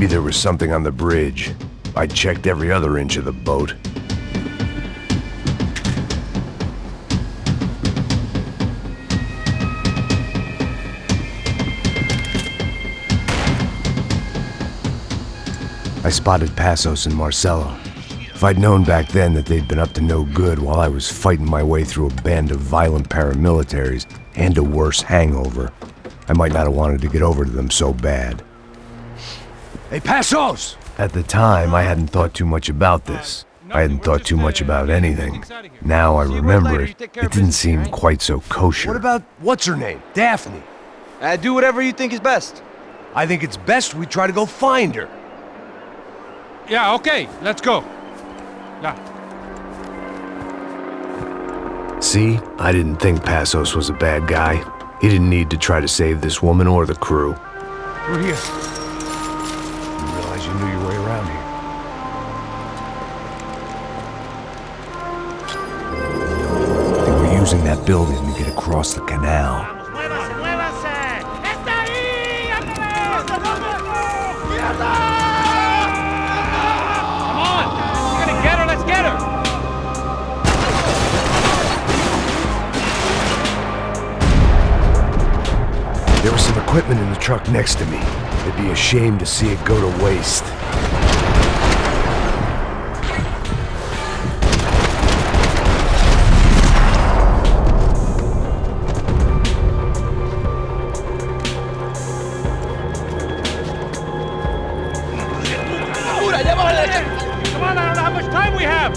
Maybe there was something on the bridge. I checked every other inch of the boat. I spotted Passos and Marcelo. If I'd known back then that they'd been up to no good while I was fighting my way through a band of violent paramilitaries and a worse hangover, I might not have wanted to get over to them so bad. Hey, Passos! At the time, I hadn't thought too much about this. I hadn't thought too much about anything. Now I remember it didn't seem quite so kosher. What about, what's her name? Daphne? Do whatever you think is best. I think it's best we try to go find her. Yeah, okay, let's go. Yeah. See, I didn't think Passos was a bad guy. He didn't need to try to save this woman or the crew. We're here. Didn't realize you knew your way around here. They were using that building to get across the canal. There was some equipment in the truck next to me. It'd be a shame to see it go to waste. Come on, I don't know how much time we have!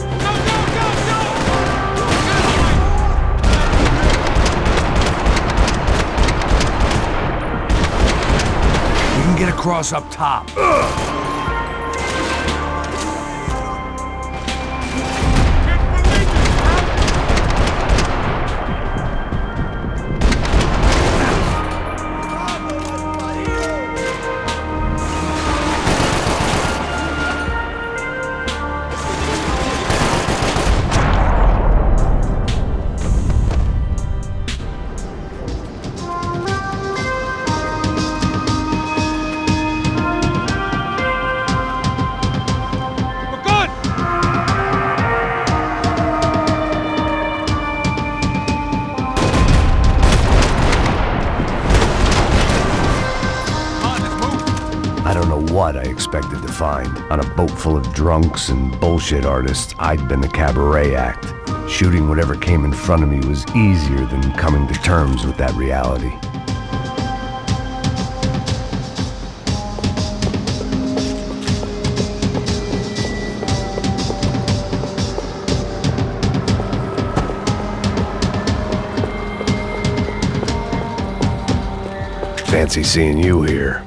We can get across up top. What I expected to find. On a boat full of drunks and bullshit artists, I'd been the cabaret act. Shooting whatever came in front of me was easier than coming to terms with that reality. Fancy seeing you here.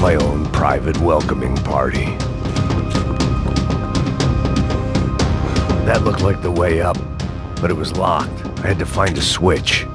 my own private welcoming party. That looked like the way up, but it was locked. I had to find a switch.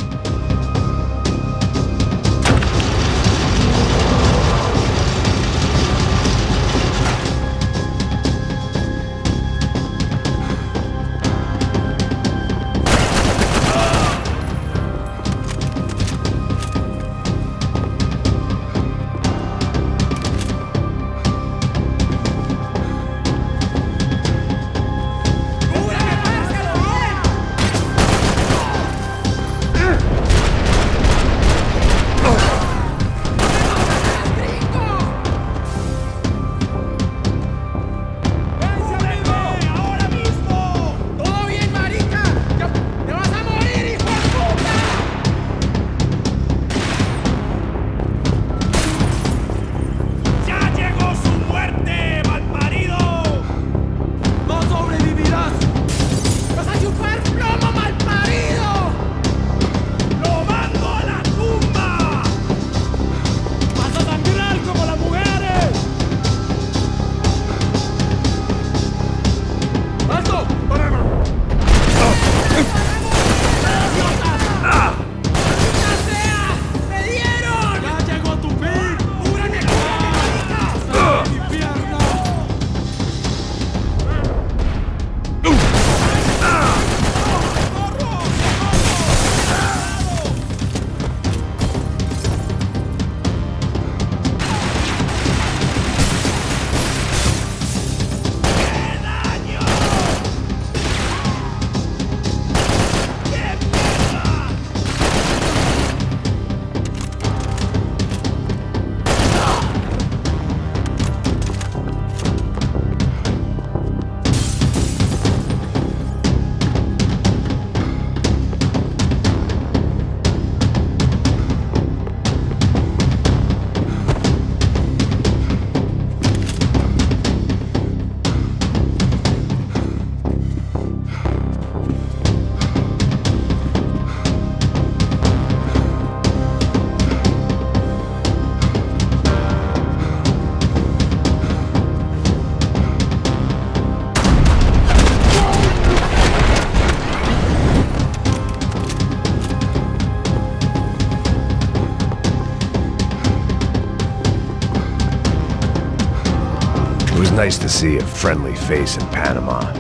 It was nice to see a friendly face in Panama.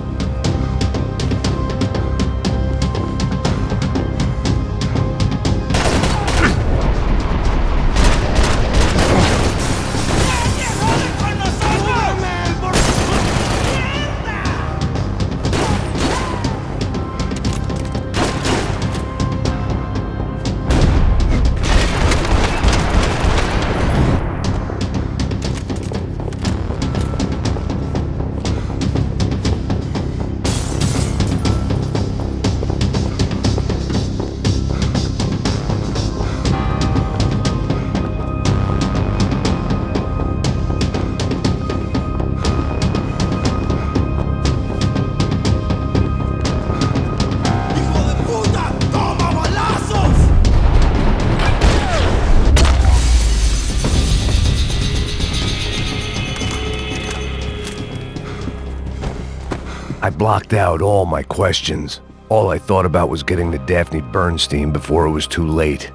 I blocked out all my questions. All I thought about was getting to Daphne Bernstein before it was too late.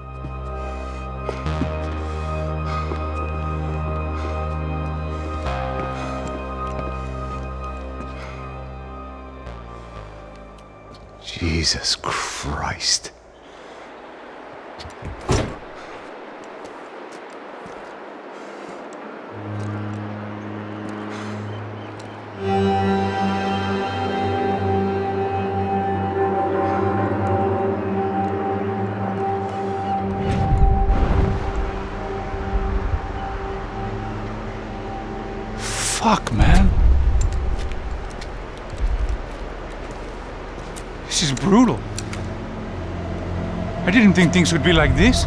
Jesus Christ. Fuck, man. This is brutal. I didn't think things would be like this.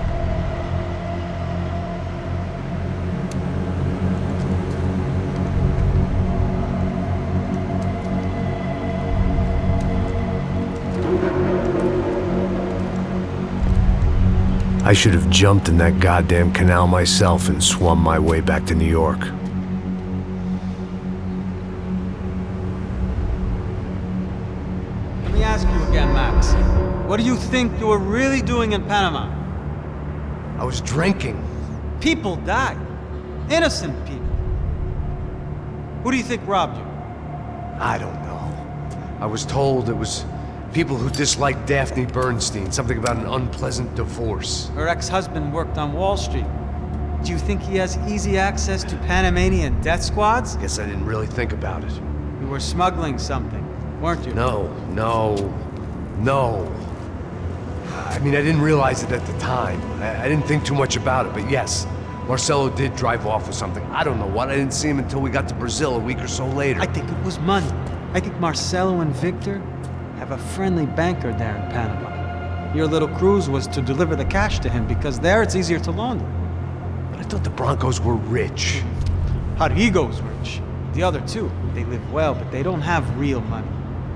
I should have jumped in that goddamn canal myself and swum my way back to New York. Let me ask you again, Max. What do you think you were really doing in Panama? I was drinking. People died. Innocent people. Who do you think robbed you? I don't know. I was told it was people who disliked Daphne Bernstein, something about an unpleasant divorce. Her ex-husband worked on Wall Street. Do you think he has easy access to Panamanian death squads? Guess I didn't really think about it. You were smuggling something, weren't you? No. I mean, I didn't realize it at the time. I didn't think too much about it, but yes, Marcelo did drive off with something. I don't know what. I didn't see him until we got to Brazil a week or so later. I think it was money. I think Marcelo and Victor have a friendly banker there in Panama. Your little cruise was to deliver the cash to him because there it's easier to launder. But I thought the Broncos were rich. Rodrigo's rich. The other two, they live well, but they don't have real money.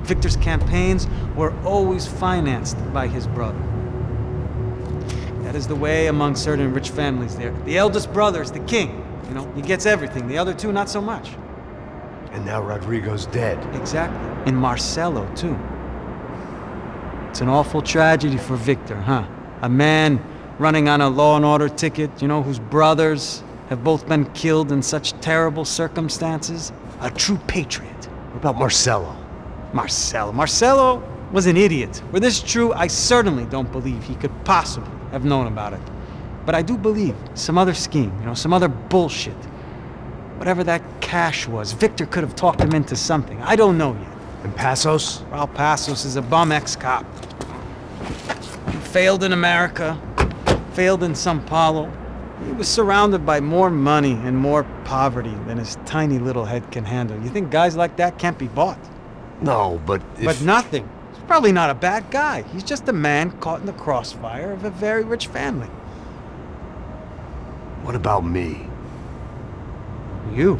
Victor's campaigns were always financed by his brother. That is the way among certain rich families there. The eldest brother is the king. You know, he gets everything. The other two, not so much. And now Rodrigo's dead. Exactly. And Marcelo, too. It's an awful tragedy for Victor, huh? A man running on a law and order ticket, you know, whose brothers have both been killed in such terrible circumstances. A true patriot. What about Marcelo? Marcelo was an idiot. Were this true, I certainly don't believe he could possibly have known about it. But I do believe some other scheme, you know, some other bullshit. Whatever that cash was, Victor could have talked him into something. I don't know yet. And Passos? Raul Passos is a bum ex-cop. He failed in America, failed in Sao Paulo. He was surrounded by more money and more poverty than his tiny little head can handle. You think guys like that can't be bought? No, but But nothing. He's probably not a bad guy. He's just a man caught in the crossfire of a very rich family. What about me? You.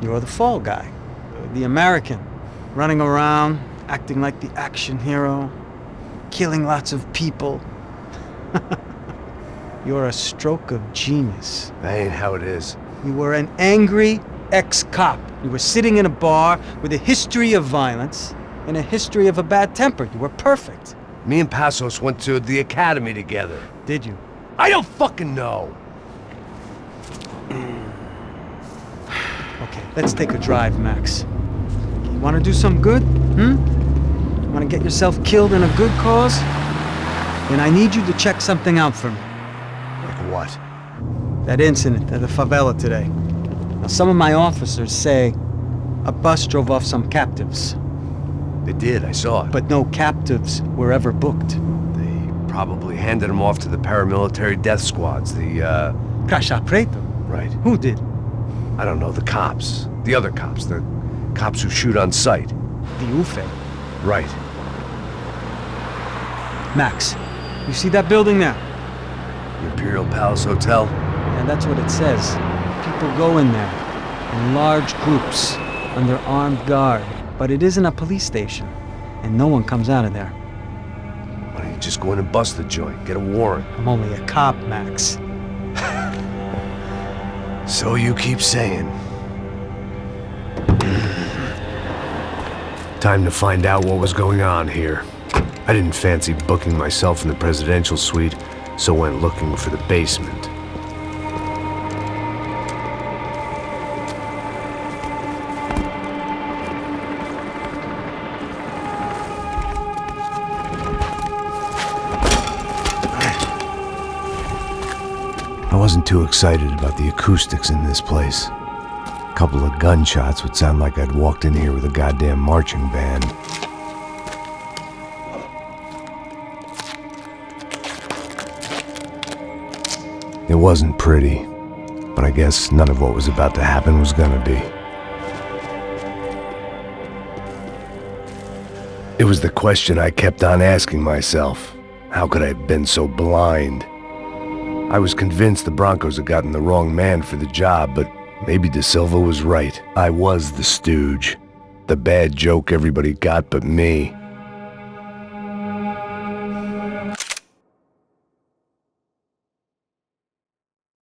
You're the fall guy. The American. Running around, acting like the action hero. Killing lots of people. You're a stroke of genius. That ain't how it is. You were an angry ex-cop. You were sitting in a bar with a history of violence and a history of a bad temper. You were perfect. Me and Passos went to the academy together. Did you? I don't fucking know. Okay, let's take a drive, Max. You want to do some good? Want to get yourself killed in a good cause? Then I need you to check something out for me. Like what? That incident at the favela today. Now, some of my officers say a bus drove off some captives. They did, I saw it. But no captives were ever booked. They probably handed them off to the paramilitary death squads, Caixa Preto? Right. Who did? I don't know, the cops. The other cops. The cops who shoot on sight. The UFE. Right. Max, you see that building there? The Imperial Palace Hotel? And that's what it says. People go in there in large groups under armed guard. But it isn't a police station, and no one comes out of there. Why don't you just go in and bust the joint, get a warrant? I'm only a cop, Max. So you keep saying. Time to find out what was going on here. I didn't fancy booking myself in the presidential suite, so went looking for the basement. I wasn't too excited about the acoustics in this place. A couple of gunshots would sound like I'd walked in here with a goddamn marching band. It wasn't pretty, but I guess none of what was about to happen was gonna be. It was the question I kept on asking myself. How could I have been so blind? I was convinced the Broncos had gotten the wrong man for the job, but maybe De Silva was right. I was the stooge. The bad joke everybody got but me.